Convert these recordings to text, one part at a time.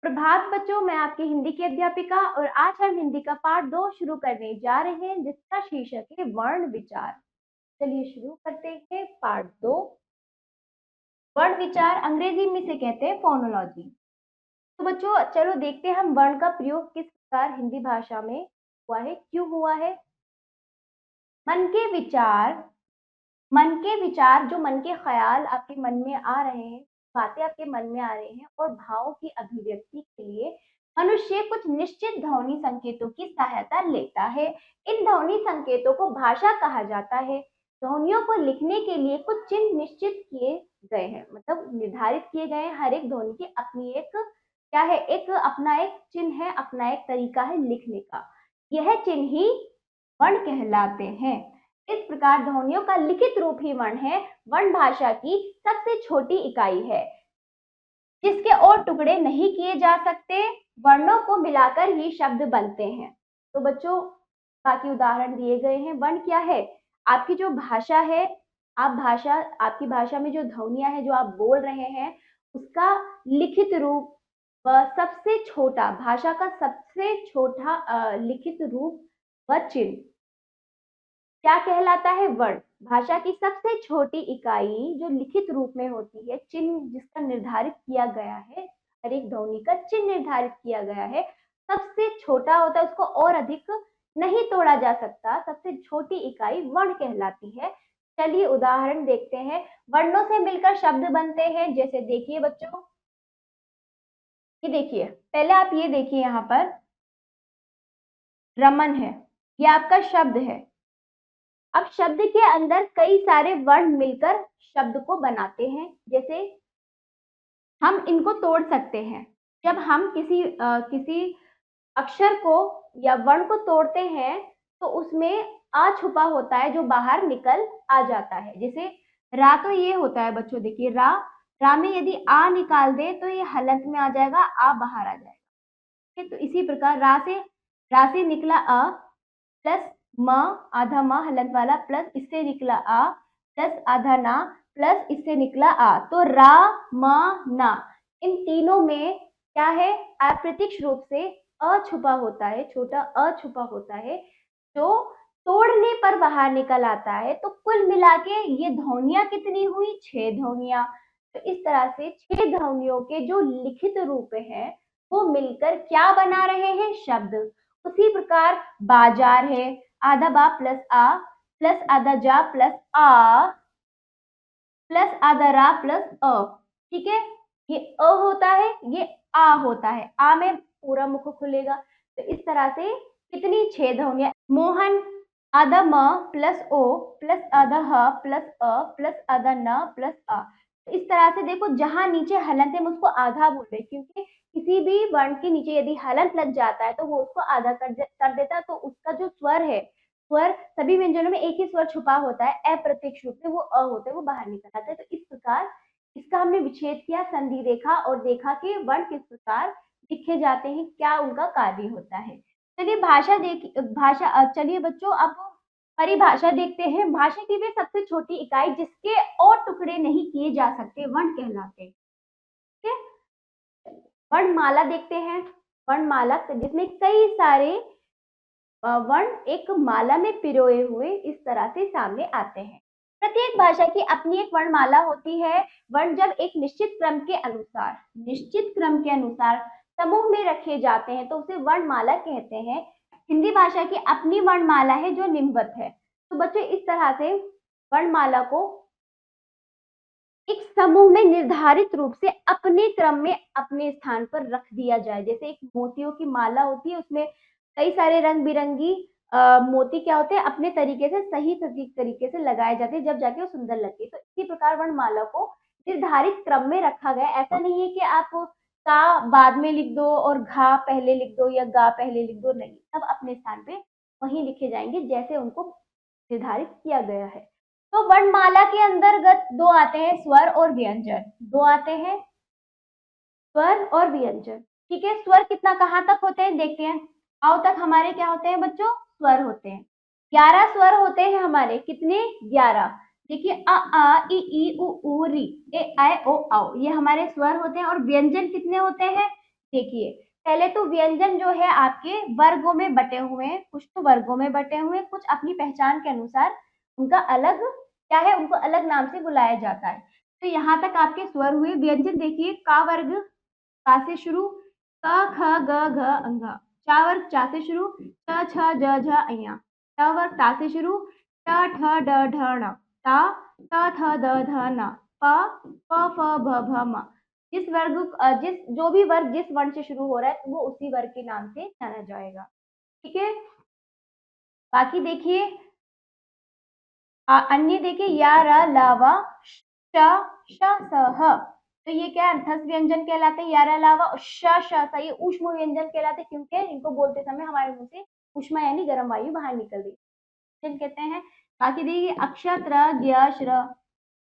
प्रभात बच्चों, मैं आपकी हिंदी की अध्यापिका और आज हम हिंदी का पाठ 2 शुरू करने जा रहे हैं जिसका शीर्षक है वर्ण विचार। चलिए शुरू करते हैं पाठ 2। वर्ण विचार अंग्रेजी में से कहते हैं फोनोलॉजी। तो बच्चों चलो देखते हैं हम वर्ण का प्रयोग किस प्रकार हिंदी भाषा में हुआ है, क्यों हुआ है। मन के विचार, जो मन के ख्याल आपके मन में आ रहे हैं, बातें आपके मन में आ रही हैं और भावों की अभिव्यक्ति के लिए मनुष्य कुछ निश्चित ध्वनि संकेतों की सहायता लेता है। इन ध्वनि संकेतों को भाषा कहा जाता है। ध्वनियों को लिखने के लिए कुछ चिन्ह निश्चित किए गए हैं, मतलब निर्धारित किए गए हैं। हर एक ध्वनि की अपनी एक क्या है, एक अपना एक चिन्ह है, अपना एक तरीका है लिखने का। यह चिन्ह ही वर्ण कहलाते हैं। इस प्रकार ध्वनियों का लिखित रूप ही वर्ण है। वर्ण भाषा की सबसे छोटी इकाई है जिसके और टुकड़े नहीं किए जा सकते। वर्णों को मिलाकर ही शब्द बनते हैं। तो बच्चों बाकी उदाहरण दिए गए हैं। वर्ण क्या है? आपकी जो भाषा है, आपकी भाषा में जो ध्वनियां हैं जो आप बोल रहे हैं, उसका लिखित रूप व सबसे छोटा, भाषा का सबसे छोटा लिखित रूप व चिन्ह क्या कहलाता है? वर्ण। भाषा की सबसे छोटी इकाई जो लिखित रूप में होती है, चिन्ह जिसका निर्धारित किया गया है, हर एक ध्वनि का चिन्ह निर्धारित किया गया है, सबसे छोटा होता है, उसको और अधिक नहीं तोड़ा जा सकता। सबसे छोटी इकाई वर्ण कहलाती है। चलिए उदाहरण देखते हैं। वर्णों से मिलकर शब्द बनते हैं। जैसे देखिए बच्चों, ये देखिए, पहले आप ये देखिए, यहाँ पर रमन है, ये आपका शब्द है। अब शब्द के अंदर कई सारे वर्ण मिलकर शब्द को बनाते हैं। जैसे हम इनको तोड़ सकते हैं। जब हम किसी अक्षर को या वर्ण को तोड़ते हैं तो उसमें आ छुपा होता है जो बाहर निकल आ जाता है। जैसे रा, तो ये होता है बच्चों, देखिए रा, रा में यदि आ निकाल दे तो ये हलंत में आ जाएगा, आ बाहर आ जाएगा। ठीक है, तो इसी प्रकार रा से निकला अ प्लस म, आधा म हलंत वाला, प्लस इससे निकला आ, प्लस आधा ना, प्लस इससे निकला आ, तो रा म ना। इन तीनों में क्या है? अप्रत्यक्ष रूप से अ छुपा होता है, छोटा अ छुपा होता है जो तोड़ने पर बाहर निकल आता है। तो कुल मिला के ये ध्वनियां कितनी हुई? 6 ध्वनियां। तो इस तरह से 6 ध्वनियों के जो लिखित रूप है वो मिलकर क्या बना रहे हैं? शब्द। उसी प्रकार बाजार है, आधा बा प्लस आधा जा प्लस आ प्लस आधा रा प्लस अ। ठीक है, ये अ होता है, ये आ होता है, आ में पूरा मुख खुलेगा। तो इस तरह से कितनी? 6 ध्वनियां। मोहन, आधा म प्लस ओ प्लस आधा ह प्लस अ प्लस आधा न प्लस आ। तो इस तरह से देखो, जहां नीचे हलंत है हम उसको आधा बोल रहे, क्योंकि किसी भी वर्ण के नीचे यदि हलंत लग जाता है तो वो उसको आधा कर देता है। तो उसका जो स्वर है, स्वर सभी व्यंजनों में एक ही स्वर छुपा होता है, अप्रत्यक्ष रूप से वो अ होता है, वो बाहर निकल आता है। तो इस प्रकार इसका हमने विच्छेद किया, संधि देखा और देखा कि वर्ण किस प्रकार लिखे जाते हैं, क्या उनका कार्य होता है। चलिए चलिए बच्चों अब परिभाषा देखते हैं। भाषा की भी सबसे छोटी इकाई जिसके और टुकड़े नहीं किए जा सकते वर्ण कहलाते हैं। ठीक है, वर्णमाला देखते हैं। वर्णमाला जिसमें कई सारे वर्ण एक माला में पिरोए हुए इस तरह से सामने आते हैं। प्रत्येक भाषा की अपनी एक वर्णमाला होती है। वर्ण जब एक निश्चित क्रम के अनुसार समूह में रखे जाते हैं तो उसे वर्णमाला कहते हैं। हिंदी भाषा की अपनी वर्णमाला है जो निम्नवत है। तो बच्चों इस तरह से वर्णमाला को एक समूह में निर्धारित रूप से अपने क्रम में अपने स्थान पर रख दिया जाए। जैसे एक मोतियों की माला होती है, उसमें कई सारे रंग बिरंगी मोती क्या होते हैं, अपने तरीके से सही सटीक तरीके से लगाए जाते हैं, जब जाके वो सुंदर लगती है। तो इसी प्रकार वर्णमाला को निर्धारित क्रम में रखा गया। ऐसा नहीं है कि आप का बाद में लिख दो और घा पहले लिख दो या गा पहले लिख दो, नहीं, सब अपने स्थान पे वहीं लिखे जाएंगे जैसे उनको निर्धारित किया गया है। तो वर्णमाला के अंतर्गत 2 आते हैं, स्वर और व्यंजन। 2 आते हैं, स्वर और व्यंजन। ठीक है, स्वर कितना कहाँ तक होते हैं देखते हैं। आओ तक हमारे क्या होते हैं बच्चों? स्वर होते हैं। 11 स्वर होते हैं हमारे। कितने? 11। देखिए आ ई उ ऊ री ए ऐ ओ औ, ये हमारे स्वर होते हैं। और व्यंजन कितने होते हैं? देखिए पहले तो व्यंजन जो है आपके वर्गों में बटे हुए हैं, कुछ तो वर्गों में बटे हुए हैं, कुछ अपनी पहचान के अनुसार उनका अलग क्या है, उनको अलग नाम से बुलाया जाता है। तो यहाँ तक आपके स्वर हुए। व्यंजन देखिए का वर्ग का से शुरू, क ख ग घ अंघ। चा वर्ग चा से शुरू, छ छ ज झ अइया। ट वर्ग टा से शुरू, ट ठ ड ढ ण। ता त थ द ध न। प प फ भ भ म। जिस जो भी वर्ग जिस वर्ण से शुरू हो रहा है वो उसी वर्ग के नाम से जाना जाएगा। ठीक है, बाकी देखिए अन्य देखिए या र ल व श श स ह। तो ये क्या अंतस्थ व्यंजन कहलाते हैं, या र ल व श श स। ये ऊष्म व्यंजन कहलाते हैं क्योंकि इनको बोलते समय हमारे मुंह से ऊष्मा यानी गर्म वायु बाहर निकल रही है, कहते हैं। बाकी देखिए अक्षत्र ज्ञ श्र,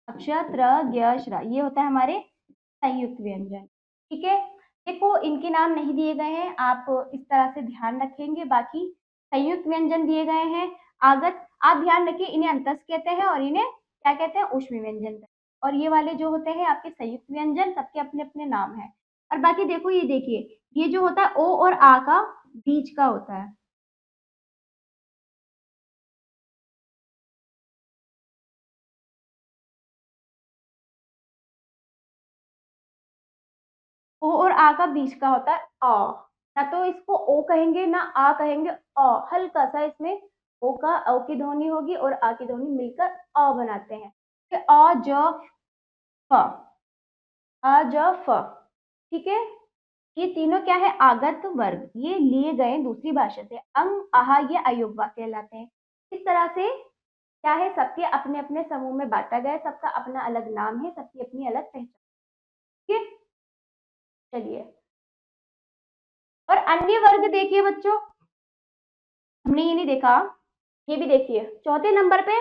अक्षत्र ज्ञ श्र, ये होता है हमारे संयुक्त व्यंजन। ठीक है, देखो इनके नाम नहीं दिए गए हैं, आप इस तरह से ध्यान रखेंगे। बाकी संयुक्त व्यंजन दिए गए हैं। आगत आप ध्यान रखिए, इन्हें अंतस्थ कहते हैं और इन्हें क्या कहते हैं, ऊष्मी व्यंजन कहते हैं। और ये वाले जो होते हैं आपके संयुक्त व्यंजन, सबके अपने अपने नाम है। और बाकी देखो ये देखिए, ये जो होता है ओ और आ का बीच का होता है। ओ और आ का बीच का होता है अ। ना तो इसको ओ कहेंगे ना आ कहेंगे, अ। हल्का सा इसमें ओ का ओ की ध्वनि होगी और आ की ध्वनि मिलकर अ बनाते हैं। फिर अ ज फ, अ ज फ। ठीक है, ये तीनों क्या है, आगत वर्ग, ये लिए गए दूसरी भाषा से। अंग आहा ये अयोग्य कहलाते हैं। इस तरह से क्या है, सबके अपने अपने समूह में बांटा गया है, सबका अपना अलग नाम है, सबकी अपनी अलग पहचान। ठीक है, चलिए। और अन्य वर्ग देखिए बच्चों, हमने ये नहीं देखा, ये भी देखिए चौथे नंबर पे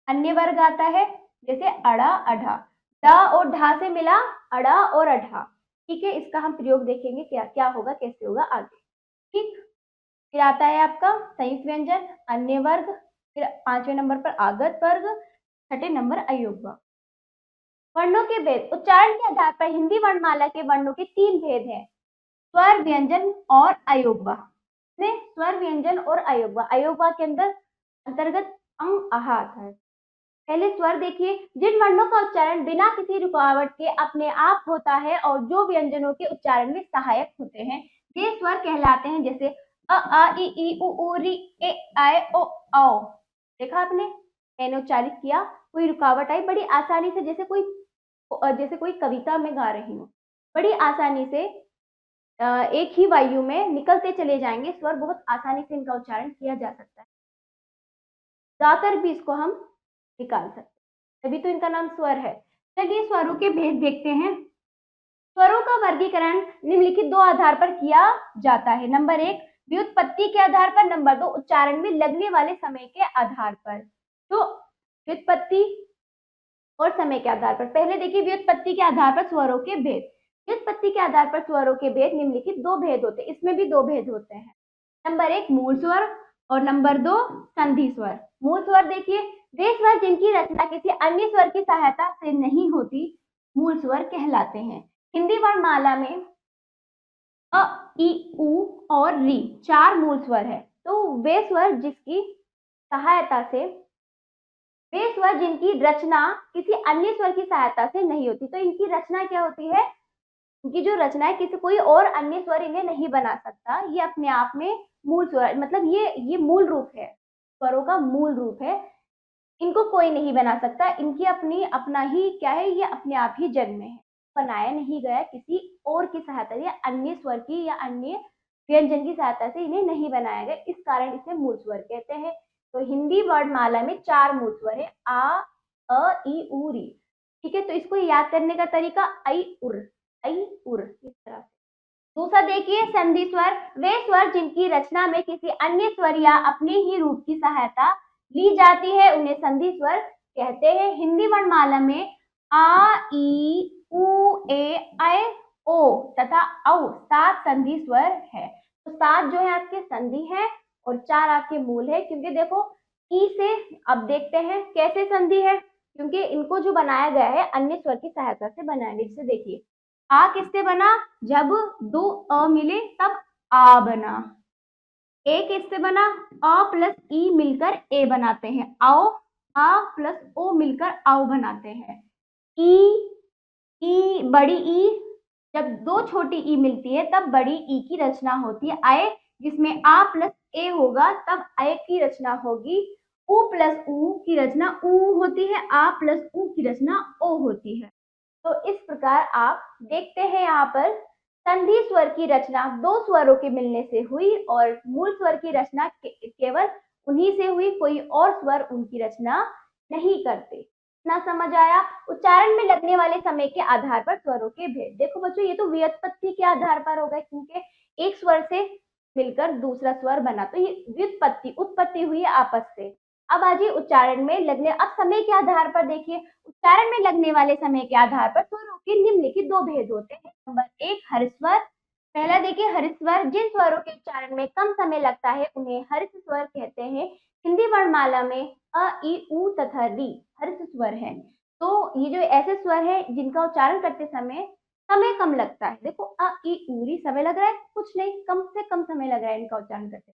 अन्य वर्ग आता है। जैसे अड़ा अढ़ा, ड और ढा से मिला अड़ा और अढ़ा। ठीक है, इसका हम प्रयोग देखेंगे क्या क्या होगा, कैसे होगा आगे। ठीक, फिर आता है आपका संयुक्त व्यंजन, अन्य वर्ग, फिर पांचवें नंबर पर आगत वर्ग, छठे नंबर अयोग्य। वर्णों के भेद, उच्चारण के आधार पर हिंदी वर्णमाला के वर्णों के तीन भेद हैं, स्वर व्यंजन और अयोग्य। स्वर व्यंजन और अयोग्य, अयोग्य के अंदर अंतर्गत अंग आहा आता है। पहले स्वर देखिए, जिन वर्णों का उच्चारण बिना किसी रुकावट के अपने आप होता है और जो व्यंजनों के उच्चारण में सहायक होते हैं, वे स्वर कहलाते हैं। जैसे अ आ ई उ री ए आए ओ औ। देखा आपने, मैंने उच्चारित किया, कोई रुकावट आई, बड़ी आसानी से जैसे कोई कविता में गा रही हूँ, बड़ी आसानी से एक ही वायु में निकलते चले जाएंगे स्वर, बहुत आसानी से इनका उच्चारण किया जा सकता है, गाकर भी इसको हम निकाल सकते हैं, तभी तो इनका नाम स्वर है। चलिए स्वरों के भेद देखते हैं। स्वरों का वर्गीकरण निम्नलिखित दो आधार पर किया जाता है। नंबर एक, व्युत्पत्ति के आधार पर। नंबर दो, उच्चारण में लगने वाले समय के आधार पर। तो व्युत्पत्ति और समय के आधार पर, पहले देखिए व्युत्पत्ति के आधार पर स्वरों के भेद। व्युत्पत्ति के आधार पर स्वरों के भेद निम्नलिखित दो भेद होते हैं, इसमें भी दो भेद होते हैं। नंबर एक, मूल स्वर, और नंबर दो, संधि स्वर। मूल स्वर देखिए, वे स्वर जिनकी रचना किसी अन्य स्वर की सहायता से नहीं होती, मूल स्वर कहलाते हैं। हिंदी वर्णमाला में अ, ई, उ और री चार मूल स्वर है। तो वे स्वर जिसकी सहायता से, वे स्वर जिनकी रचना किसी अन्य स्वर की सहायता से नहीं होती। तो इनकी रचना क्या होती है, इनकी जो रचना है, किसी कोई और अन्य स्वर इन्हें नहीं बना सकता, ये अपने आप में मूल स्वर, मतलब ये मूल रूप है, स्वरों का मूल रूप है, इनको कोई नहीं बना सकता, इनकी अपनी अपना ही क्या है, ये अपने आप ही जन्मे है, बनाया नहीं गया किसी और की सहायता या अन्य स्वर की या अन्य व्यंजन की सहायता से इन्हें नहीं बनाया गया, इस कारण इसे मूल स्वर कहते हैं। तो हिंदी वर्णमाला में चार मूल स्वर है, आ, अ, ई, उ, री। ठीक है, तो इसको याद करने का तरीका आई उर, आई उर, इस तरह से। दूसरा देखिए संधि स्वर, वे स्वर जिनकी रचना में किसी अन्य स्वर या अपने ही रूप की सहायता ली जाती है, उन्हें संधि स्वर कहते हैं। हिंदी वर्णमाला में आ, ई, उ, ए, ऐ, ओ तथा औ सात संधि स्वर है। तो सात जो है आपके संधि है और चार आपके मूल है, क्योंकि देखो ई से, अब देखते हैं कैसे संधि है, क्योंकि इनको जो बनाया गया है अन्य स्वर की सहायता से बनाया गया। जैसे देखिए आ किससे बना? जब दो अ मिले तब आ बना। ए किससे बना? अ प्लस ई मिलकर ए बनाते हैं, आओ। आ प्लस ओ मिलकर आओ बनाते हैं। ई, ई बड़ी ई, जब दो छोटी ई मिलती है तब बड़ी ई की रचना होती है आए, जिसमें आ प्लस ए होगा तब आए की रचना होगी। उ प्लस ऊ की रचना ऊ होती है, आ प्लस ऊ की रचना ओ होती है। तो इस प्रकार आप देखते हैं यहाँ पर संधि स्वर की रचना दो स्वरों के मिलने से हुई और मूल स्वर की रचना केवल उन्हीं से हुई, कोई और स्वर उनकी रचना नहीं करते। ना समझ आया? उच्चारण में लगने वाले समय के आधार पर स्वरों के भेद। देखो बच्चों, ये तो व्युत्पत्ति के आधार पर होगा, क्योंकि एक स्वर से मिलकर दूसरा स्वर बना, तो ये व्युत्पत्ति उत्पत्ति हुई आपस से। अब आ जाइए उच्चारण में लगने, अब समय के आधार पर देखिए, उच्चारण में लगने वाले समय के आधार पर स्वरों के निम्नलिखित दो भेद होते हैं। नंबर एक, हर स्वर। पहला देखिए, हर स्वर, जिन स्वरों के उच्चारण में कम समय लगता है उन्हें हर्ष स्वर कहते हैं। हिंदी वर्णमाला में अ, ई, उ तथा री हर्ष स्वर है। तो ये जो ऐसे स्वर है जिनका उच्चारण करते समय कम लगता है। देखो अ, ई, उ, री, समय लग रहा है? कुछ नहीं, कम से कम समय लग रहा है इनका उच्चारण करते।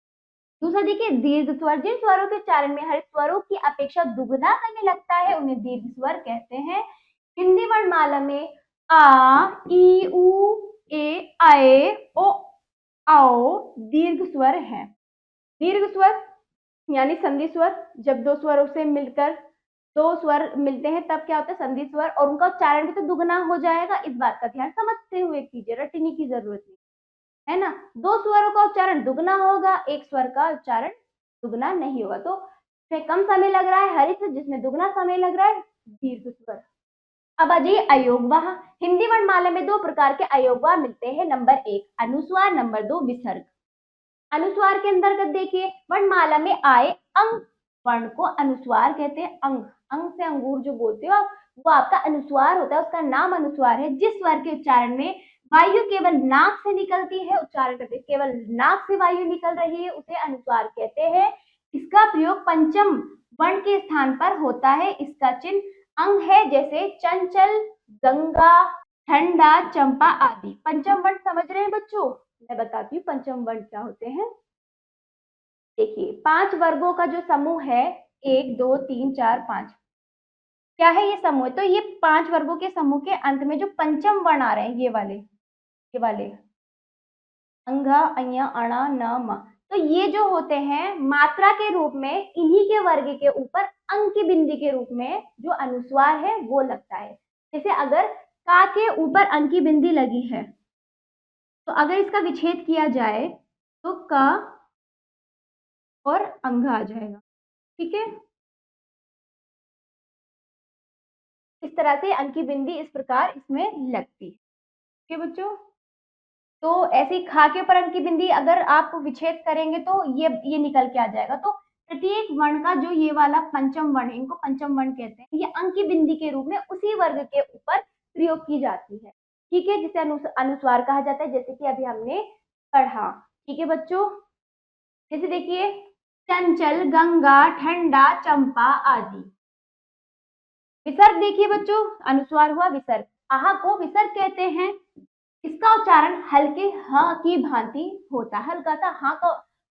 दूसरा देखिए, दीर्घ स्वर, जिन स्वरों के उच्चारण में हर स्वरों की अपेक्षा दुगना समय लगता है उन्हें दीर्घ स्वर कहते हैं। हिंदी वर्णमाला में आ, ई, उ, ए, आए, ओ, आओ दीर्घ स्वर है। दीर्घ स्वर यानी संधि स्वर, जब दो स्वरों से मिलकर दो स्वर मिलते हैं तब क्या होता है? संधि स्वर, और उनका उच्चारण भी तो दुगना हो जाएगा। इस बात का ध्यान समझते हुए कीजिए, रटने की जरूरत नहीं है ना। दो स्वरों का उच्चारण दुगना होगा, एक स्वर का उच्चारण दुगना नहीं होगा। तो इसमें कम समय लग रहा है हरित, जिसमें दुगना समय लग रहा है दीर्घ स्वर। अब आ जाइए अयोगवाह। हिंदी वर्णमाला में दो प्रकार के अयोगवाह मिलते हैं। नंबर एक, अनुस्वार, नंबर दो, विसर्ग। अनुस्वार के अंतर्गत देखिए, वर्णमाला में आए अंग वर्ण को अनुस्वार कहते हैं। अंग, अंग से अंगूर जो बोलते हो आप, वो आपका अनुस्वार होता है, उसका नाम अनुस्वार है। जिस स्वर के उच्चारण में वायु केवल नाक से निकलती है, उच्चारण करते केवल नाक से वायु निकल रही है, उसे अनुस्वार कहते हैं। इसका प्रयोग पंचम वर्ण के स्थान पर होता है। इसका चिन्ह अंग है, जैसे चंचल, गंगा, ठंडा, चंपा आदि। पंचम वर्ण समझ रहे हैं बच्चों? मैं बताती हूँ पंचम वर्ण क्या होते हैं। देखिए, 5 वर्गों का जो समूह है, 1 2 3 4 5, क्या है ये समूह? तो ये 5 वर्गों के समूह के अंत में जो पंचम वर्ण आ रहे हैं, ये वाले अंघा, अया, अणा, न, म, तो ये जो होते हैं मात्रा के रूप में, इन्हीं के वर्ग के ऊपर अंग की बिंदी के रूप में जो अनुस्वार है वो लगता है। जैसे अगर का के ऊपर अंग की बिंदी लगी है, तो अगर इसका विच्छेद किया जाए तो क और अंग आ जाएगा। ठीक है, इस तरह से अंग की बिंदी इस प्रकार इसमें लगती है। ठीक है बच्चों, तो ऐसे ही खा के ऊपर अंग की बिंदी अगर आप विच्छेद करेंगे तो ये निकल के आ जाएगा। तो प्रत्येक वर्ण का जो ये वाला पंचम वर्ण है, इनको पंचम वर्ण कहते हैं, ये अंग की बिंदी के रूप में उसी वर्ग के ऊपर प्रयोग की जाती है। ठीक है, जिसे अनुस्वार कहा जाता है, जैसे कि अभी हमने पढ़ा। ठीक है बच्चों, जैसे देखिए, चंचल, गंगा, ठंडा, चंपा आदि। विसर्ग देखिए बच्चों, अनुस्वार हुआ विसर्ग। आहा को विसर्ग कहते हैं। इसका उच्चारण हल्के ह की भांति होता है। हल्का सा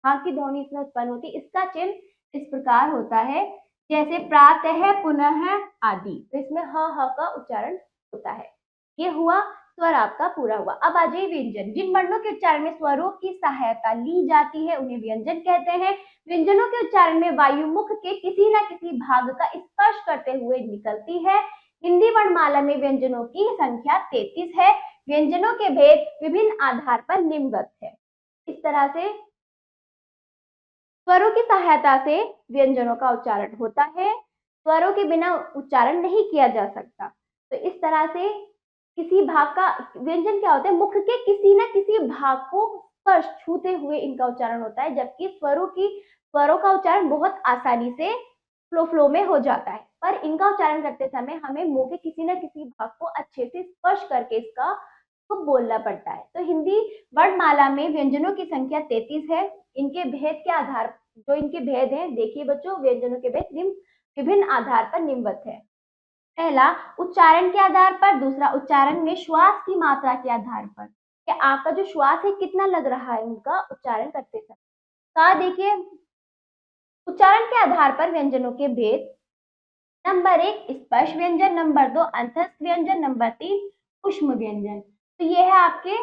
हाँ की ध्वनि इसमें उत्पन्न होती है। इसका चिन्ह इस प्रकार होता है, जैसे प्रातः, पुनः आदि। तो इसमें ह का उच्चारण होता है। ये हुआ स्वर आपका पूरा हुआ। अब आ जाइए व्यंजन। जिन वर्णों के उच्चारण में स्वरों की सहायता ली जाती है उन्हें व्यंजन कहते हैं। व्यंजनों के उच्चारण में वायु मुख के किसी न किसी भाग का स्पर्श करते हुए निकलती है। हिंदी वर्णमाला में व्यंजनों की संख्या 33 है। व्यंजनों के भेद विभिन्न आधार पर निम्नवत है। इस तरह से स्वरों की सहायता से व्यंजनों का उच्चारण होता है। स्वरों के बिना उच्चारण नहीं किया जा सकता। तो इस तरह से किसी भाग का व्यंजन क्या होता है? मुख के किसी न किसी भाग को स्पर्श छूते हुए इनका उच्चारण होता है, जबकि स्वरों का उच्चारण बहुत आसानी से फ्लो में हो जाता है, पर इनका उच्चारण करते समय हमें मुंह के किसी न किसी भाग को अच्छे से स्पर्श करके इसका को बोलना पड़ता है। तो हिंदी वर्णमाला में व्यंजनों की संख्या 33 है। इनके भेद के आधार, जो इनके भेद हैं, देखिए बच्चों, व्यंजनों के भेद विभिन्न आधार पर निम्नवत है। पहला उच्चारण के आधार पर, दूसरा उच्चारण में श्वास की मात्रा के आधार पर, कि आपका जो श्वास है कितना लग रहा है उनका उच्चारण करते समय। कहा देखिए उच्चारण के आधार पर व्यंजनों के भेद। नंबर 1 स्पर्श व्यंजन, नंबर 2 अंतस्थ व्यंजन, नंबर 3 ऊष्म व्यंजन। तो ये है आपके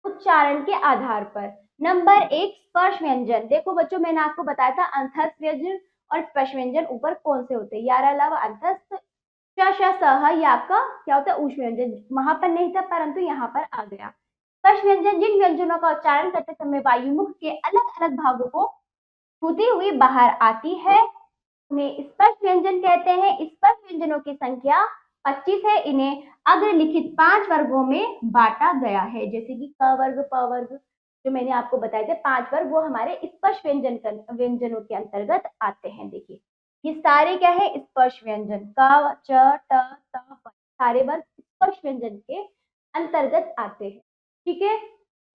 उच्चारण के आधार पर। नंबर 1 स्पर्श व्यंजन। देखो बच्चों मैंने आपको बताया था अंतस्थ व्यंजन और स्पर्श व्यंजन ऊपर कौन से होते हैं, यार अलावा अंतस्थ श श सह ये आपका क्या होता है ऊष्म व्यंजन, वहां पर नहीं था परंतु यहाँ पर आ गया। स्पर्श व्यंजन जिन व्यंजनों का उच्चारण करते समय वायुमुख के अलग अलग भागों को छूती हुई बाहर आती है उन्हें स्पर्श व्यंजन कहते हैं। स्पर्श व्यंजनों की संख्या 25 है। इन्हें अग्रलिखित 5 वर्गों में बांटा गया है, जैसे कि क वर्ग, प वर्ग, जो मैंने आपको बताए थे 5 वर्ग, वो हमारे स्पर्श व्यंजनों के अंतर्गत आते हैं। देखिए ये सारे क्या है स्पर्श व्यंजन, क च ट त प, सारे वर्ग स्पर्श व्यंजन के अंतर्गत आते हैं। ठीक है,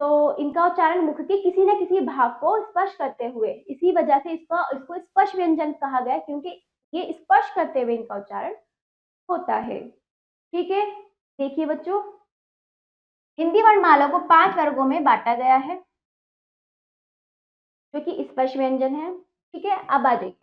तो इनका उच्चारण मुख के किसी न किसी भाग को स्पर्श करते हुए, इसी वजह से इसको स्पर्श व्यंजन कहा गया, क्योंकि ये स्पर्श करते हुए इनका उच्चारण होता है। ठीक है, देखिए बच्चों हिंदी वर्णमाला को 5 वर्गों में बांटा गया है जो कि स्पर्श व्यंजन है। ठीक है, अब आ जाइए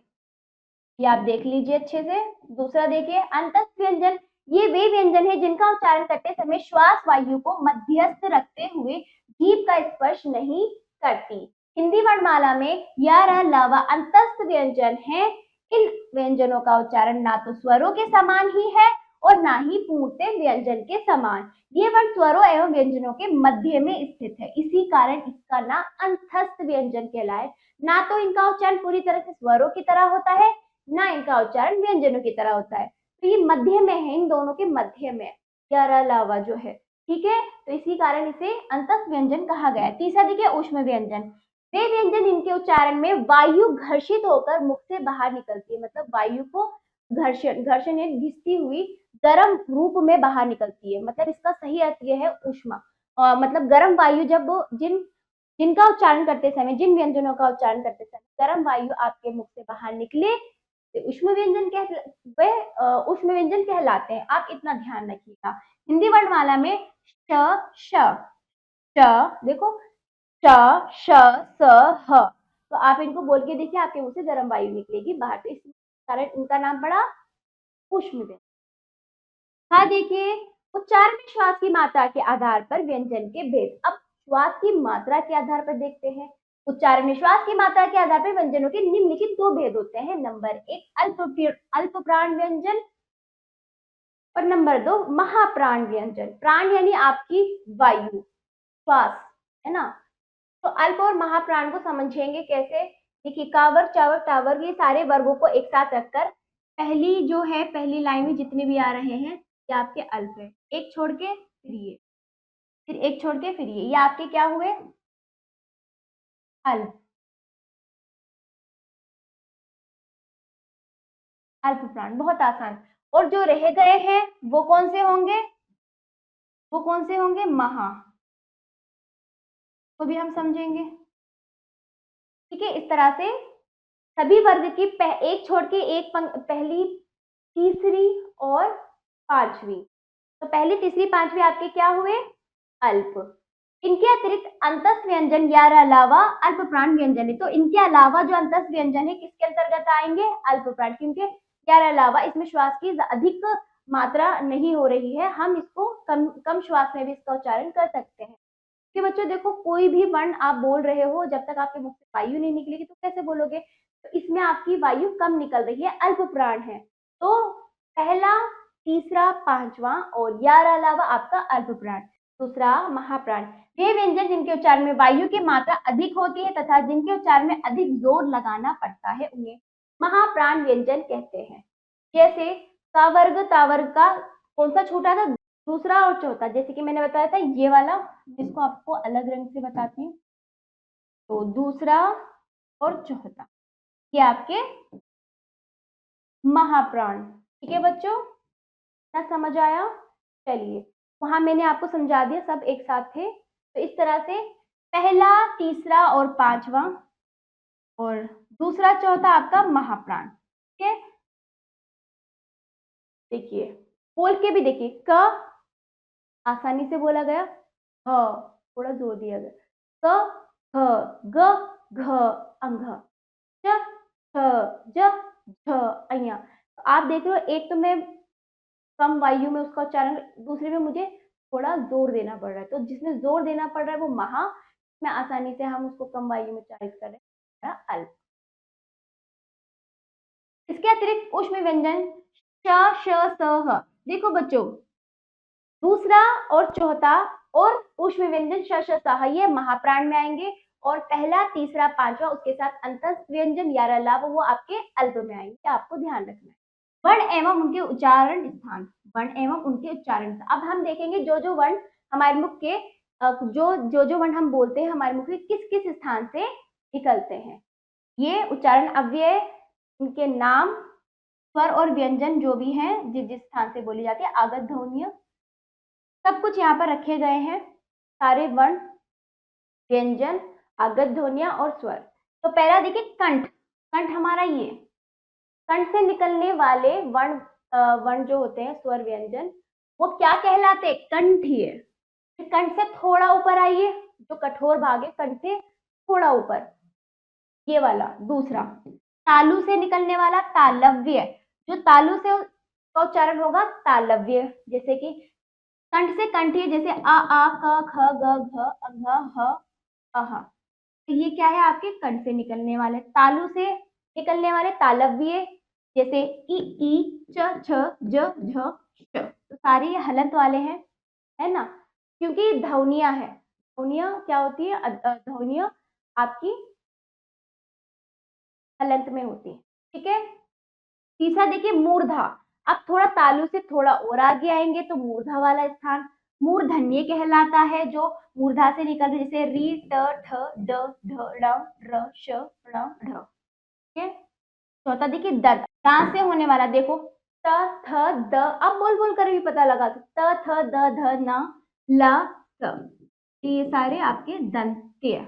ये आप देख लीजिए अच्छे से। दूसरा देखिए अंतस्थ व्यंजन, ये वे व्यंजन है जिनका उच्चारण करते समय श्वास वायु को मध्यस्थ रखते हुए जीभ का स्पर्श नहीं करती। हिंदी वर्णमाला में यार लावा अंतस्थ व्यंजन है। इन व्यंजनों का उच्चारण ना तो स्वरों के समान ही है और ना ही पूर्णतः व्यंजन के समान। ये वर्ण स्वरों एवं व्यंजनों के मध्य में स्थित है, इसी कारण इसका नाम अंतस्थ व्यंजन कहलाए। ना तो इनका उच्चारण पूरी तरह से स्वरों की तरह होता है, ना इनका उच्चारण व्यंजनों की तरह होता है, तो ये मध्य में है, इन दोनों के मध्य में लावा जो है। ठीक है, तो इसी कारण इसे अंतस्थ व्यंजन कहा गया है। तीसरा देखिए ऊष्म व्यंजन, वे व्यंजन इनके उच्चारण में वायु घर्षित होकर मुख से बाहर निकलती है, मतलब वायु को घर्षण घर्षण घिसती हुई गर्म रूप में बाहर निकलती है, मतलब इसका सही अर्थ यह है ऊष्मा, मतलब गर्म वायु जब जिनका उच्चारण करते समय, जिन व्यंजनों का उच्चारण करते समय गर्म वायु आपके मुख से बाहर निकले ऊष्म व्यंजन कहलाते हैं। आप इतना ध्यान रखिएगा। हिंदी वर्णमाला में श श श देखो श श स ह, तो आप इनको बोल के देखिए आपके मुंह से गर्म वायु निकलेगी बाहर, तो इस कारण इनका नाम पड़ा ऊष्म व्यंजन। हाँ देखिए उच्चारण में श्वास की मात्रा के आधार पर व्यंजन के भेद। अब श्वास की मात्रा के आधार पर देखते हैं। उच्चारण में श्वास की मात्रा के आधार पर व्यंजनों के निम्नलिखित 2 भेद होते हैं। नंबर 1 अल्प प्राण व्यंजन और नंबर 2 महाप्राण व्यंजन। प्राण यानी आपकी वायु, श्वास, है ना। तो अल्प और महाप्राण को समझेंगे कैसे। देखिए कावर चावर टावर ये सारे वर्गों को एक साथ रखकर पहली जो है पहली लाइन में जितने भी आ रहे हैं ये आपके अल्प है, एक छोड़ के फिर ये, फिर एक छोड़ के फिर ये आपके क्या हुए अल्प, अल्प प्राण, बहुत आसान। और जो रह गए हैं वो कौन से होंगे, वो कौन से होंगे महा, तो भी हम समझेंगे। ठीक है, इस तरह से सभी वर्ग की एक छोड़ के एक पहली तीसरी और पांचवी, तो पहली तीसरी पांचवी आपके क्या हुए अल्प। इनके अतिरिक्त अंतस्थ व्यंजन या अलावा अल्प प्राण व्यंजन है, तो इनके अलावा जो अंतस्थ व्यंजन है किसके अंतर्गत आएंगे अल्प प्राण, क्योंकि या अलावा इसमें श्वास की अधिक मात्रा नहीं हो रही है, हम इसको कम श्वास में भी इसका उच्चारण कर सकते हैं। कि बच्चों देखो कोई भी वर्ण आप बोल रहे हो जब तक आपके मुख से वायु नहीं निकलेगी तो कैसे बोलोगे, तो इसमें आपकी वायु कम निकल रही है, अल्प प्राण है, तो पहला तीसरा पांचवा और यार अलावा आपका अल्प प्राण, दूसरा महाप्राण। वे व्यंजन जिनके उच्चारण में वायु की मात्रा अधिक होती है तथा जिनके उच्चारण में अधिक जोर लगाना पड़ता है उन्हें महाप्राण व्यंजन कहते हैं। जैसे कावर्ग तावर्ग का कौन सा छूटा था, दूसरा और चौथा, जैसे कि मैंने बताया था ये वाला, जिसको आपको अलग रंग से बताती हूँ, तो दूसरा और चौथा ये आपके महाप्राण। ठीक है बच्चों, क्या समझ आया। चलिए वहां मैंने आपको समझा दिया, सब एक साथ थे, तो इस तरह से पहला तीसरा और पांचवा और दूसरा चौथा आपका महाप्राण। ठीक है, देखिए बोल के भी देखिए, क आसानी से बोला गया, ह थोड़ा जोर दिया गया, क ख ग घ अंघ, च छ ज झ अइया। तो आप देख रहे हो, एक तो मैं कम वायु में उसका उच्चारण, दूसरे में मुझे थोड़ा जोर देना पड़ रहा है। तो जिसमें जोर देना पड़ रहा है वो महा, में आसानी से हम उसको कम वायु में उच्चारित कर रहे हैं, अल्प। इसके अतिरिक्त ऊष्म व्यंजन श श स ह। देखो बच्चों, दूसरा और चौथा और ऊष्म व्यंजन श श स ह ये महाप्राण में आएंगे, और पहला, तीसरा, पांचवा उसके साथ अंत व्यंजन या रलाप वो आपके अल्प में आएंगे। आपको ध्यान रखना है वर्ण एवं उनके उच्चारण स्थान, वर्ण एवं उनके उच्चारण। अब हम देखेंगे जो जो वर्ण हमारे मुख के जो वर्ण हम बोलते हैं हमारे मुख के किस किस स्थान से निकलते हैं। ये उच्चारण अव्यय, उनके नाम, स्वर और व्यंजन जो भी हैं जिस जिस स्थान से बोली जाती है, आगत ध्वनियां, सब कुछ यहाँ पर रखे गए हैं, सारे वर्ण, व्यंजन, आगत ध्वनियां और स्वर। तो पहला देखिए कंठ। कंठ हमारा ये, कंठ से निकलने वाले वर्ण जो होते हैं, स्वर व्यंजन, वो क्या कहलाते? कंठीय। कंठ से थोड़ा ऊपर आइए, जो कठोर भाग है कंठ से थोड़ा ऊपर, ये वाला। दूसरा, तालु से निकलने वाला तालव्य, जो तालु से का उच्चारण होगा तालव्य। जैसे कि कंठ से कंठीय, जैसे आ क ख ग घ अंघ ह अह, तो ये क्या है? आपके कंठ से निकलने वाले। तालु से निकलने वाले तालव्य, जैसे ई च छ ज झ श, तो सारे ये हलंत वाले हैं, है ना, क्योंकि ध्वनियां है। ध्वनियां क्या होती है? ध्वनियां आपकी हलंत में होती है, ठीक है। तीसरा देखिए मूर्धा। अब थोड़ा तालु से थोड़ा और आगे आएंगे तो मूर्धा वाला स्थान मूर्धन्य कहलाता है, जो मूर्धा से निकल रहे, जैसे री ट ठ ड ढ ड़ र श ण ढ, ठीक है। चौथा देखिए दंत, दांत से होने वाला, देखो त थ द, अब बोल बोल कर भी पता लगा, त थ द ध न ल स, ये सारे आपके दंत्य।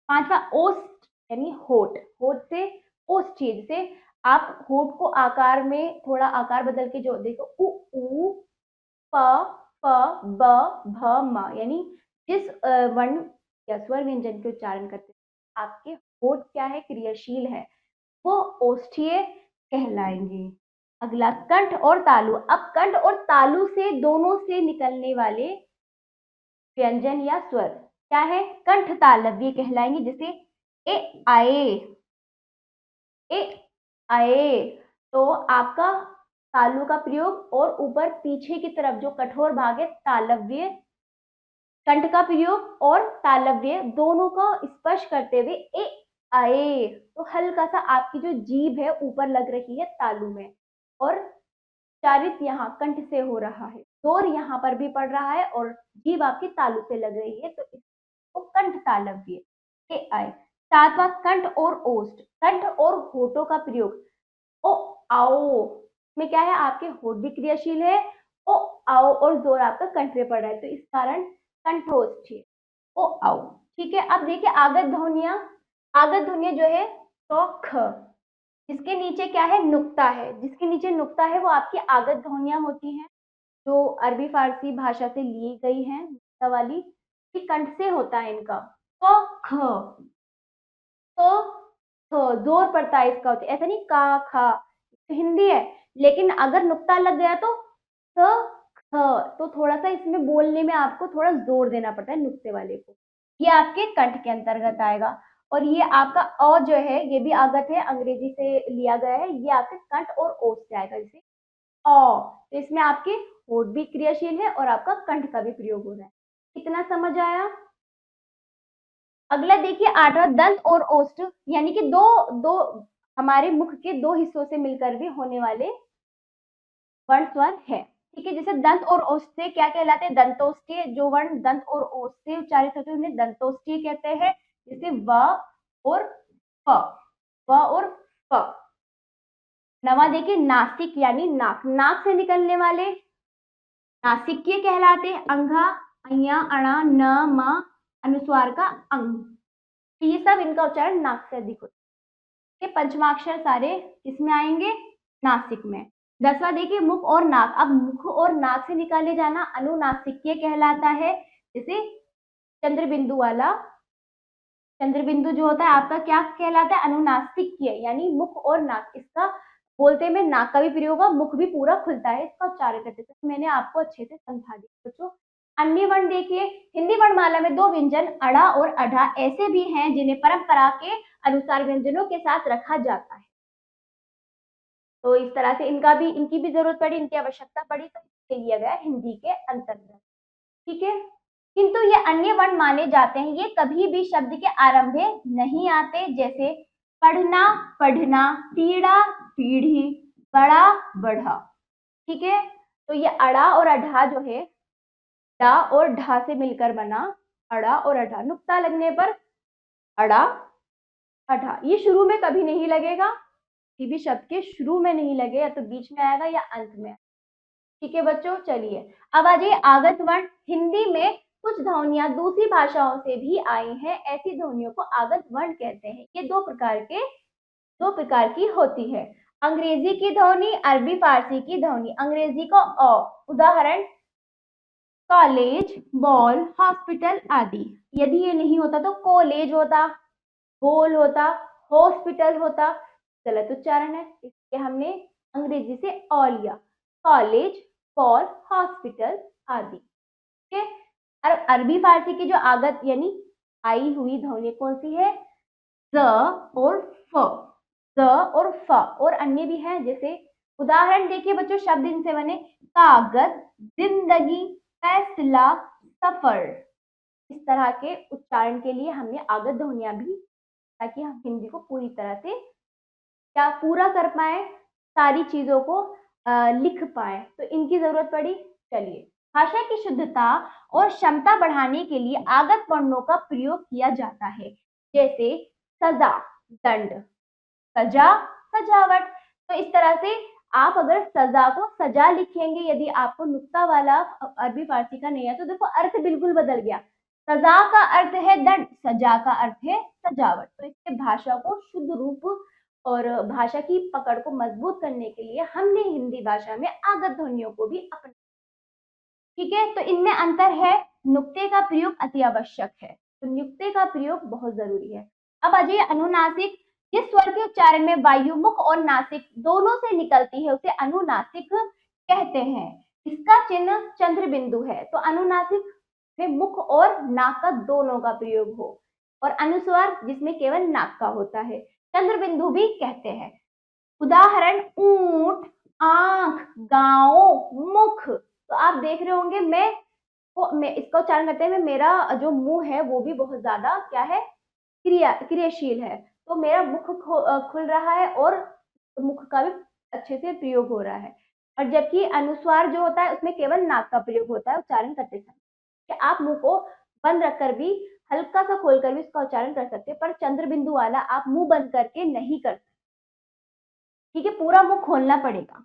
पांचवा ओष्ठ, यानी होठ। होठ से ओष्ठीय, जैसे आप होठ को आकार में थोड़ा आकार बदल के, जो देखो उ प फ ब भ म, यानी जिस वर्ण या स्वर व्यंजन के उच्चारण करते हैं आपके होठ क्या है? क्रियाशील है, वो ओष्ठीय कहलाएंगे। अगला कंठ और तालु। अब कंठ और तालु से दोनों से निकलने वाले व्यंजन या स्वर क्या है? कंठ तालव्य कहलाएंगे, जैसे ए आए, ए आए। तो आपका तालु का प्रयोग और ऊपर पीछे की तरफ जो कठोर भाग है तालव्य, कंठ का प्रयोग और तालव्य दोनों का स्पर्श करते हुए ए आए, तो हल्का सा आपकी जो जीभ है ऊपर लग रही है तालु में, और उच्चारित यहाँ कंठ से हो रहा है, जोर यहाँ पर भी पड़ रहा है और जीभ आपकी तालु से लग रही है, तो इसको कंठ तालव्य के आए। सातवां कंठ और ओष्ठ। कंठ और होठों का प्रयोग, ओ आओ में क्या है? आपके होठ भी क्रियाशील है, ओ आओ, और जोर आपका कंठ पे पड़ रहा है, तो इस कारण कंठोष्ठीय, ओ आओ, ठीक है। अब देखिए आगत ध्वनियां। आगत ध्वनियां जो है तो ख, जिसके नीचे क्या है? नुक्ता है, जिसके नीचे नुक्ता है वो आपकी आगत ध्वनियां होती हैं, जो अरबी फारसी भाषा से ली गई हैं, नुक्ता वाली, कंठ से होता है इनका। तो ख, तो जोर पड़ता है इसका, होता है ऐसा नहीं का खा, तो हिंदी है, लेकिन अगर नुक्ता लग गया तो ख ख, तो थोड़ा सा इसमें बोलने में आपको थोड़ा जोर देना पड़ता है नुक्ते वाले को, ये आपके कंठ के अंतर्गत आएगा। और ये आपका अ जो है ये भी आगत है, अंग्रेजी से लिया गया है, ये आपके कंठ और ओठ से आएगा, जैसे तो इसमें आपके होठ भी क्रियाशील है और आपका कंठ का भी प्रयोग हो रहा है। कितना समझ आया? अगला देखिए आठवां दंत और ओष्ठ, यानी कि दो दो हमारे मुख के दो हिस्सों से मिलकर भी होने वाले वर्ण स्वर है, ठीक है। जैसे दंत और ओष्ठ से क्या कहलाते हैं? दंतोष्ठीय। जो वर्ण दंत और ओष्ठ से उच्चारित होते हैं उन्हें दंतोष्ठीय कहते हैं, जैसे व और फ, व और फ। नवा देखिए नासिक, यानी नाक। नाक से निकलने वाले नासिकीय कहलाते हैं, अंघा अया अणा न म अनुस्वार का अंग, तो ये सब इनका उच्चारण नाक से अधिक होता है। पंचमाक्षर सारे किसमें आएंगे? नासिक में। 10वां देखिए मुख और नाक। अब मुख और नाक से निकाले जाना अनुनासिकीय कहलाता है। जैसे चंद्र बिंदु वाला, चंद्र बिंदु जो होता है आपका क्या कहलाता है, अनुनासिकीय, यानी मुख और नाक। इसका बोलते में नाक का भी प्रयोग होगा, मुख भी पूरा खुलता है इसका उच्चारण करते समय। मैंने आपको अच्छे से समझा दिया बच्चों। अन्य वर्ण देखिए, हिंदी वर्णमाला में दो व्यंजन अड़ा और अढ़ा ऐसे भी हैं जिन्हें परंपरा के अनुसार व्यंजनों के साथ रखा जाता है। तो इस तरह से इनकी भी जरूरत पड़ी, इनकी आवश्यकता पड़ी, तो इसे लिया गया हिंदी के अंतर्गत। ठीक है, किंतु ये अन्य वर्ण माने जाते हैं, ये कभी भी शब्द के आरंभे नहीं आते। जैसे पढ़ना, पढ़ना, पीड़ा, पीढ़ी, बड़ा, बढ़ा। ठीक है, तो ये अड़ा और अढ़ा जो है, डा और ढा से मिलकर बना अड़ा और अढ़ा। नुक्ता लगने पर अड़ा अढ़ा। ये शुरू में कभी नहीं लगेगा, किसी भी शब्द के शुरू में नहीं लगे, या तो बीच में आएगा या अंत में। ठीक है बच्चों, चलिए अब आ जाइए आगत वर्ण। हिंदी में कुछ ध्वनियां दूसरी भाषाओं से भी आई हैं, ऐसी ध्वनियों को आगत वर्ण कहते हैं। ये दो प्रकार की होती है। अंग्रेजी की ध्वनि, अरबी फारसी की ध्वनि। अंग्रेजी को अ, उदाहरण कॉलेज, बॉल, हॉस्पिटल आदि। यदि ये नहीं होता तो कॉलेज होता, बॉल होता, हॉस्पिटल होता। गलत उच्चारण है, इसलिए हमने अंग्रेजी से अ लिया। कॉलेज, बॉल, हॉस्पिटल आदि। ठीक है, और अरबी फारसी की जो आगत यानी आई हुई ध्वनि कौन सी है, ज और फ, ज और फ। और अन्य भी हैं, जैसे उदाहरण देखिए बच्चों, शब्द इनसे बने कागज, जिंदगी, फैसला, सफर। इस तरह के उच्चारण के लिए हमने आगत ध्वनियां भी, ताकि हम हिंदी को पूरी तरह से क्या पूरा कर पाए, सारी चीजों को लिख पाए, तो इनकी जरूरत पड़ी। चलिए, भाषा की शुद्धता और क्षमता बढ़ाने के लिए आगत वर्णों का प्रयोग किया जाता है। जैसे सजा, दंड, सजा, सजावट। तो इस तरह से आप अगर सजा को सजा लिखेंगे, यदि आपको नुक्ता वाला अरबी फारसी का नहीं है, तो देखो अर्थ बिल्कुल बदल गया। सजा का अर्थ है दंड, सजा का अर्थ है सजावट। तो इससे भाषा को शुद्ध रूप और भाषा की पकड़ को मजबूत करने के लिए हमने हिंदी भाषा में आगत ध्वनियों को भी अपना। ठीक है, तो इनमें अंतर है, नुक्ते का प्रयोग अति आवश्यक है, तो नुक्ते का प्रयोग बहुत जरूरी है। अब आ जाइए अनुनासिक। जिस स्वर के उच्चारण में वायु मुख और नासिक दोनों से निकलती है उसे अनुनासिक कहते हैं। इसका चिन्ह चंद्र बिंदु है। तो अनुनासिक में मुख और नाक का दोनों का प्रयोग हो, और अनुस्वार जिसमें केवल नाक का होता है चंद्र बिंदु भी कहते हैं। उदाहरण ऊंट, आंख, गांव, मुख। तो आप देख रहे होंगे मैं इसका उच्चारण करते हुए मेरा जो मुंह है वो भी बहुत ज्यादा क्या है, क्रियाशील है। तो मेरा मुख खुल रहा है और मुख का भी अच्छे से प्रयोग हो रहा है। और जबकि अनुस्वार जो होता है उसमें केवल नाक का प्रयोग होता है उच्चारण करते समय। कि आप मुंह को बंद रखकर भी, हल्का सा खोलकर भी इसका उच्चारण कर सकते हैं, पर चंद्र बिंदु वाला आप मुंह बंद करके नहीं कर सकते। ठीक है, पूरा मुंह खोलना पड़ेगा।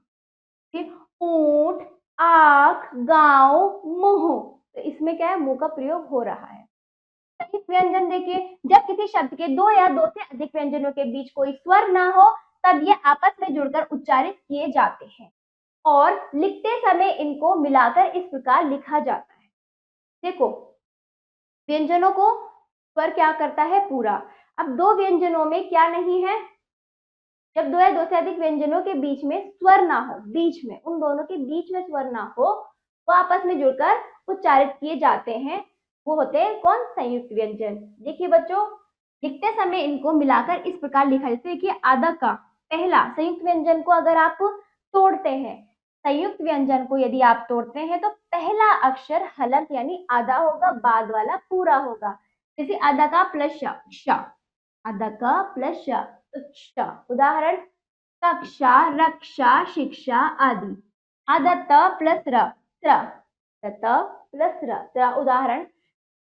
ठीक, ऊंट, आंख, गांव, मुंह। तो इसमें क्या है, मुंह का प्रयोग हो रहा है। संयुक्त व्यंजन देखिए, जब किसी शब्द के दो या दो से अधिक व्यंजनों के बीच कोई स्वर ना हो तब ये आपस में जुड़कर उच्चारित किए जाते हैं, और लिखते समय इनको मिलाकर इस प्रकार लिखा जाता है। देखो, व्यंजनों को स्वर क्या करता है, पूरा। अब दो व्यंजनों में क्या नहीं है, जब दो या दो से अधिक व्यंजनों के बीच में स्वर ना हो, बीच में उन दोनों के बीच में स्वर ना हो, वो आपस में जुड़कर उच्चारित किए जाते हैं। वो होते हैं कौन, संयुक्त व्यंजन। देखिए बच्चों, लिखते समय इनको मिलाकर इस प्रकार लिखा जाता है। देखिए आधा का पहला संयुक्त व्यंजन को अगर आप तोड़ते हैं, संयुक्त व्यंजन को यदि आप तोड़ते हैं तो पहला अक्षर हलंत यानी आधा होगा, बाद वाला पूरा होगा। जैसे आधा का प्लस श, आधा का प्लस श। उदाहरण कक्षा, रक्षा, शिक्षा आदि। आधा त प्लस र, त्र, त प्लस र। उदाहरण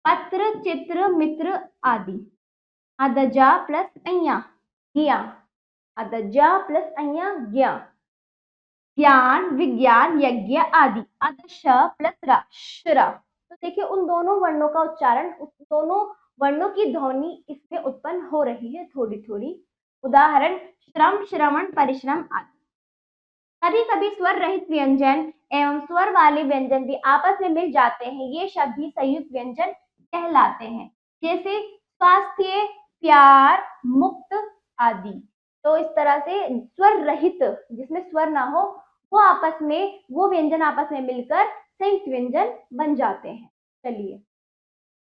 पत्र, चित्र, मित्र आदि। आधा जा प्लस अया, ज्ञा, आधा जा प्लस अया, ज्ञा। ज्ञान, विज्ञान, यज्ञ आदि। आधा श प्लस रा, श्रा। तो देखिए उन दोनों वर्णों का उच्चारण, उन दोनों वर्णों की ध्वनि इसमें उत्पन्न हो रही है थोड़ी थोड़ी। उदाहरण श्रम, श्रवण, परिश्रम आदि। कभी कभी स्वर रहित व्यंजन एवं स्वर वाले व्यंजन भी आपस में मिल जाते हैं, ये शब्द भी संयुक्त व्यंजन कहलाते हैं, जैसे स्वास्थ्य, प्यार, मुक्त आदि। तो इस तरह से स्वर रहित, जिसमें स्वर ना हो, वो व्यंजन आपस में मिलकर संयुक्त व्यंजन बन जाते हैं। चलिए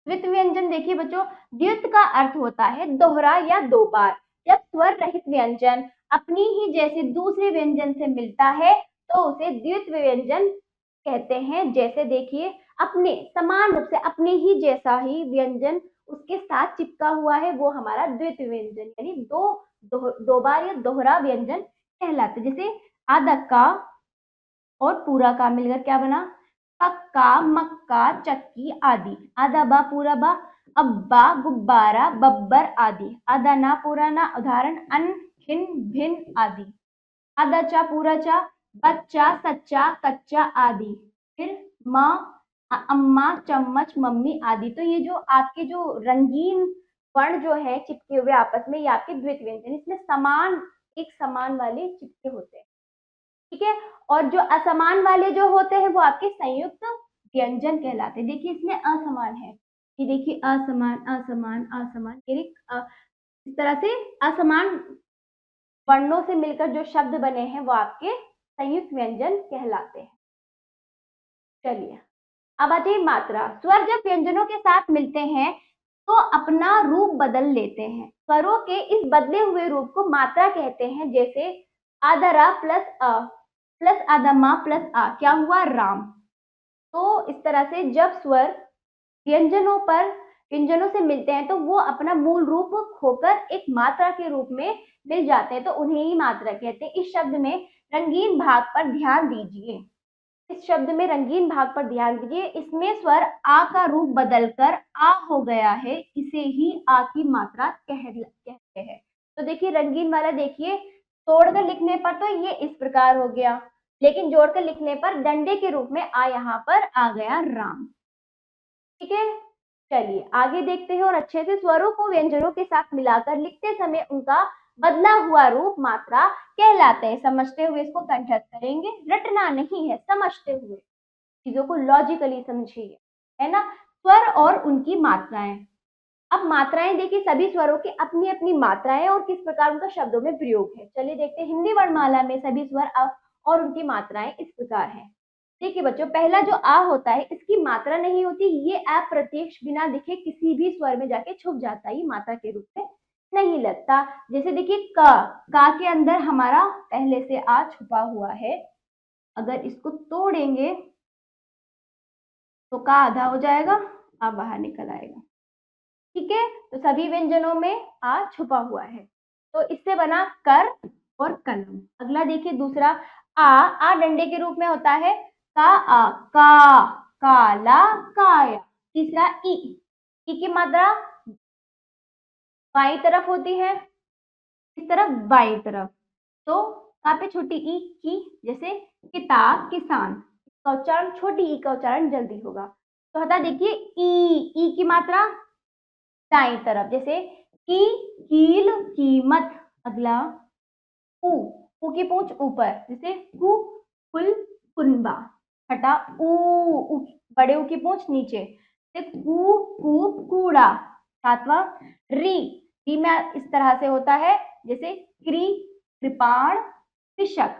द्वित व्यंजन देखिए बच्चों, द्वित का अर्थ होता है दोहरा या दो बार। जब स्वर रहित व्यंजन अपनी ही जैसे दूसरे व्यंजन से मिलता है तो उसे द्वित व्यंजन कहते हैं। जैसे देखिए अपने समान रूप से अपने ही जैसा ही व्यंजन उसके साथ चिपका हुआ है, वो हमारा द्वित व्यंजन यानी दो बार या दोहरा व्यंजन कहलाते। जैसे आधा का और पूरा का मिलकर क्या बना, पक्का, मक्का, चक्की आदि। आधा बा पूरा बा, अब्बा, गुब्बारा, बब्बर आदि। आधा ना पूरा ना, उदाहरण अन, खिन, भिन आदि। आधा चा पूरा चा, बच्चा, सच्चा, कच्चा आदि। फिर माँ, अम्मा, चम्मच, मम्मी आदि। तो ये जो आपके जो रंगीन वर्ण जो है चिपके हुए आपस में, ये आपके द्वित व्यंजन, इसमें समान, एक समान वाले चिपके होते हैं, ठीक है। और जो असमान वाले जो होते हैं वो आपके संयुक्त व्यंजन कहलाते हैं। देखिए इसमें असमान है, ये देखिए असमान, असमान, असमान, इस तरह से असमान वर्णों से मिलकर जो शब्द बने हैं वो आपके संयुक्त व्यंजन कहलाते हैं। चलिए अब आ जाइए मात्रा। स्वर जब व्यंजनों के साथ मिलते हैं तो अपना रूप बदल लेते हैं। स्वरों के इस बदले हुए रूप को मात्रा कहते हैं। जैसे आदरा प्लस अ प्लस आदमा प्लस आ, क्या हुआ, राम। तो इस तरह से जब स्वर व्यंजनों से मिलते हैं तो वो अपना मूल रूप खोकर एक मात्रा के रूप में मिल जाते हैं, तो उन्हें ही मात्रा कहते हैं। इस शब्द में रंगीन भाग पर ध्यान दीजिए, इस शब्द में रंगीन भाग पर ध्यान दीजिए। इसमें स्वर आ का रूप बदलकर आ हो गया है, इसे ही आ की मात्रा कहते हैं। तो देखिए रंगीन वाला देखिए, तोड़कर लिखने पर तो ये इस प्रकार हो गया, लेकिन जोड़कर लिखने पर डंडे के रूप में आ यहाँ पर आ गया राम, ठीक है। चलिए आगे देखते हैं और अच्छे से स्वरों को व्यंजनों के साथ मिलाकर लिखते समय उनका बदला हुआ रूप मात्रा कहलाते हैं। समझते हुए इसको कंठस्थ करेंगे, रटना नहीं है, समझते हुए चीजों को लॉजिकली समझिए, है ना। स्वर और उनकी मात्राएं। अब मात्राएं देखिए, सभी स्वरों की अपनी अपनी मात्राएं और किस प्रकार उनका शब्दों में प्रयोग है। चलिए देखते हैं हिंदी वर्णमाला में सभी स्वर और उनकी मात्राएं इस प्रकार है। देखिए बच्चों, पहला जो आ होता है इसकी मात्रा नहीं होती, ये अप्रत्यक्ष बिना दिखे किसी भी स्वर में जाके छुप जाता है, ये मात्रा के रूप में नहीं लगता। जैसे देखिए का के अंदर हमारा पहले से आ छुपा हुआ है, अगर इसको तोड़ेंगे तो का आधा हो जाएगा, आ बाहर निकल आएगा, ठीक है। तो सभी व्यंजनों में आ छुपा हुआ है, तो इससे बना कर और कलम। अगला देखिए दूसरा आ डंडे के रूप में होता है, का आ, का, काला, काया। तीसरा ई की मात्रा बाई तरफ होती है, इस तरफ बाई तरफ, तो का पे छोटी ई की, जैसे किताब, किसान। इसका उच्चारण, छोटी ई का उच्चारण जल्दी होगा। तो हटा देखिए ई की मात्रा दाई तरफ, जैसे की, कील, कीमत। अगला ऊ की पूंछ ऊपर, जैसे कु, कुल, कुनबा। छठा ऊ बड़े ऊ की पूंछ नीचे, जैसे कू, कूप, कूड़ा। सातवां री में इस तरह से होता है, जैसे क्री, कृपाण, कृषक।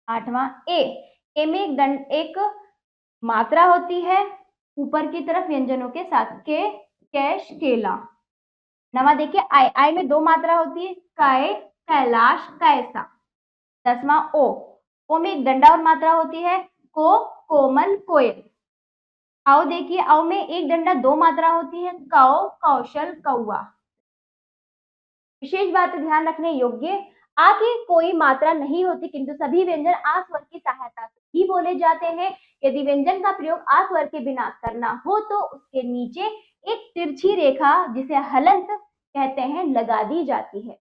आठवां ए में एक मात्रा होती है ऊपर की तरफ व्यंजनों के साथ, के, कैश, केला। नवा देखिए आई में दो मात्रा होती है, काय, कैलाश, कैसा। दसवां ओ में एक दंडा और मात्रा होती है, को, कोमल, कोयल। आओ देखिए, आओ में एक डंडा दो मात्रा होती है, कौ, कौशल, कौआ। विशेष बात ध्यान रखने योग्य, आ की कोई मात्रा नहीं होती, किंतु सभी व्यंजन आ स्वर की सहायता से ही बोले जाते हैं। यदि व्यंजन का प्रयोग आ स्वर के बिना करना हो तो उसके नीचे एक तिरछी रेखा, जिसे हलंत कहते हैं, लगा दी जाती है,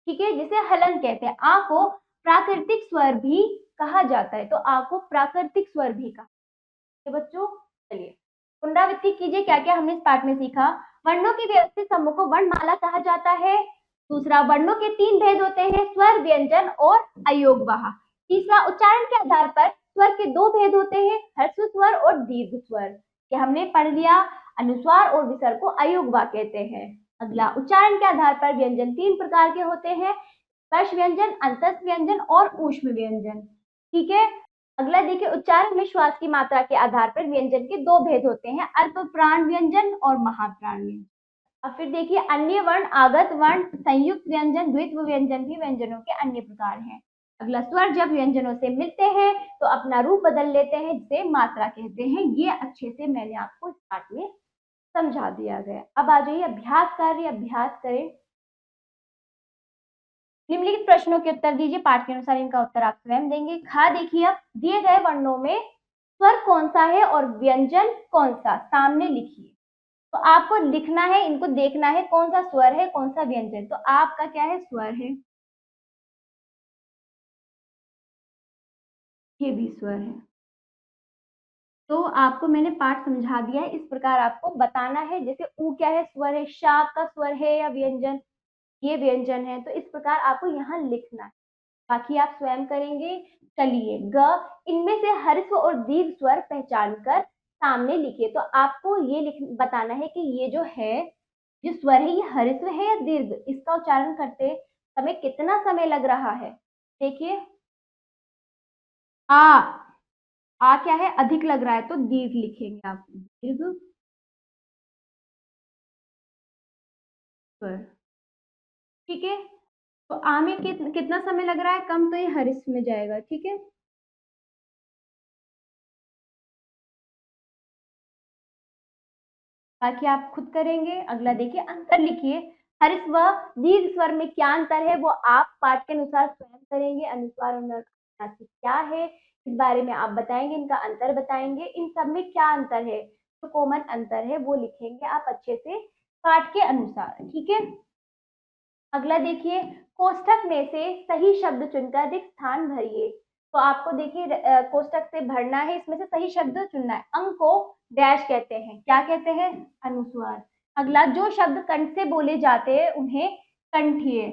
ठीक है, जिसे हलंत कहते हैं। आ को प्राकृतिक स्वर भी कहा जाता है, तो आ को प्राकृतिक स्वर भी कहा। तो बच्चों चलिए पुनरावृत्ति कीजिए क्या क्या हमने इस पाठ में सीखा। वर्णों के व्यवस्थित समूह को वर्णमाला कहा जाता है। दूसरा, वर्णों के तीन भेद होते हैं, स्वर, व्यंजन और अयोगवाह। तीसरा, उच्चारण के आधार पर स्वर के दो भेद होते हैं, ह्रस्व स्वर और दीर्घ स्वर। ये हमने पढ़ लिया। अनुस्वार और विसर्ग को अयोग्य कहते हैं। अगला, उच्चारण के आधार पर व्यंजन तीन प्रकार के होते हैं, स्पर्श व्यंजन, अंतस्थ व्यंजन और ऊष्म व्यंजन। ठीक है। अगला देखिए, उच्चारण में श्वास की मात्रा के आधार पर व्यंजन के दो भेद होते हैं, अल्प प्राण व्यंजन और महाप्राण व्यंजन। अब फिर देखिए, अन्य वर्ण, आगत वर्ण, संयुक्त व्यंजन, द्वित्व व्यंजन भी व्यंजनों के अन्य प्रकार हैं। अगला, स्वर जब व्यंजनों से मिलते हैं तो अपना रूप बदल लेते हैं, जिसे मात्रा कहते हैं। ये अच्छे से मैंने आपको इस पाठ में समझा दिया गया। अब आ जाइए अभ्यास कार्य, अभ्यास करें। निम्नलिखित प्रश्नों के उत्तर दीजिए, पाठ के अनुसार इनका उत्तर आप स्वयं देंगे। खा देखिए, अब दिए गए वर्णों में स्वर कौन सा है और व्यंजन कौन सा, सामने लिखिए। तो आपको लिखना है, इनको देखना है कौन सा स्वर है कौन सा व्यंजन। तो आपका क्या है, स्वर है, ये भी स्वर है। तो आपको मैंने पाठ समझा दिया है, इस प्रकार आपको बताना है। जैसे ऊ क्या है, स्वर है, शा का स्वर है या व्यंजन, ये व्यंजन है। तो इस प्रकार आपको यहाँ लिखना है, बाकी आप स्वयं करेंगे। चलिए, ग, इनमें से ह्रस्व और दीर्घ स्वर पहचान कर सामने लिखिए। तो आपको ये बताना है कि ये जो है, जो स्वर है, ये ह्रस्व है या दीर्घ, इसका उच्चारण करते समय कितना समय लग रहा है। देखिए, आ क्या है, अधिक लग रहा है, तो दीर्घ लिखेंगे आप, दीर्घ स्वर। ठीक है। तो आ में कितना समय लग रहा है, कम, तो ये ह्रस्व में जाएगा। ठीक है, बाकी आप खुद करेंगे। अगला देखिए, अंतर लिखिए। ह्रस्व दीर्घ स्वर में क्या अंतर है, वो आप पाठ के अनुसार स्वयं करेंगे। अनुस्वार और अनुनासिक क्या है, इस बारे में आप बताएंगे, इनका अंतर बताएंगे, इन सब में क्या अंतर है, जो कॉमन अंतर है वो लिखेंगे आप अच्छे से पाठ के अनुसार। ठीक है। अगला देखिए, कोष्ठक में से सही शब्द चुनकर अधिक स्थान भरिए। तो आपको देखिए, कोष्ठक से भरना है, इसमें से सही शब्द चुनना है। अंक को डैश कहते हैं, क्या कहते हैं, अनुस्वार। अगला, जो शब्द कंठ से बोले जाते हैं उन्हें कंठीय।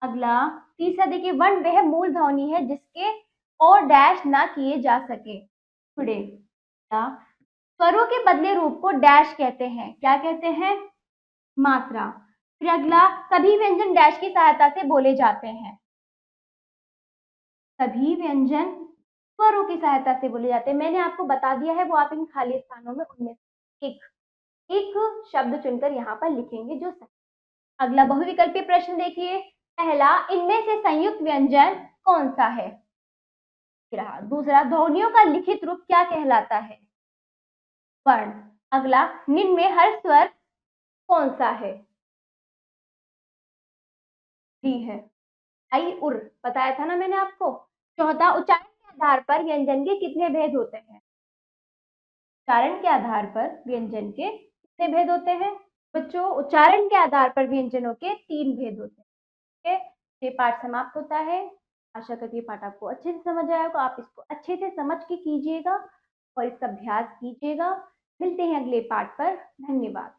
अगला, तीसरा देखिए, वर्ण वह मूल ध्वनि है जिसके और डैश ना किए जा सके, छुड़े। स्वरों के बदले रूप को डैश कहते हैं, क्या कहते हैं, मात्रा। फिर अगला, सभी व्यंजन डैश की सहायता से बोले जाते हैं, सभी व्यंजन स्वरों की सहायता से बोले जाते हैं। मैंने आपको बता दिया है, वो आप इन खाली स्थानों में उनमें एक एक शब्द चुनकर यहाँ पर लिखेंगे जो सही। अगला, बहुविकल्पीय प्रश्न देखिए। पहला, इनमें से संयुक्त व्यंजन कौन सा है। दूसरा, ध्वनियों का लिखित रूप क्या कहलाता है, वर्ण। अगला, निम्न में हर स्वर कौन सा है, डी है, आई उर, बताया था ना मैंने आपको। चौथा, उच्चारण के आधार पर व्यंजन के कितने भेद होते हैं, उच्चारण के आधार पर व्यंजन के कितने भेद होते हैं बच्चों, उच्चारण के आधार पर व्यंजनों के 3 भेद होते हैं। ठीक है, ये पाठ समाप्त होता है। आशा करती हूँ पाठ आपको अच्छे से समझ आया होगा। आप इसको अच्छे से समझ के कीजिएगा और इसका अभ्यास कीजिएगा। मिलते हैं अगले पाठ पर। धन्यवाद।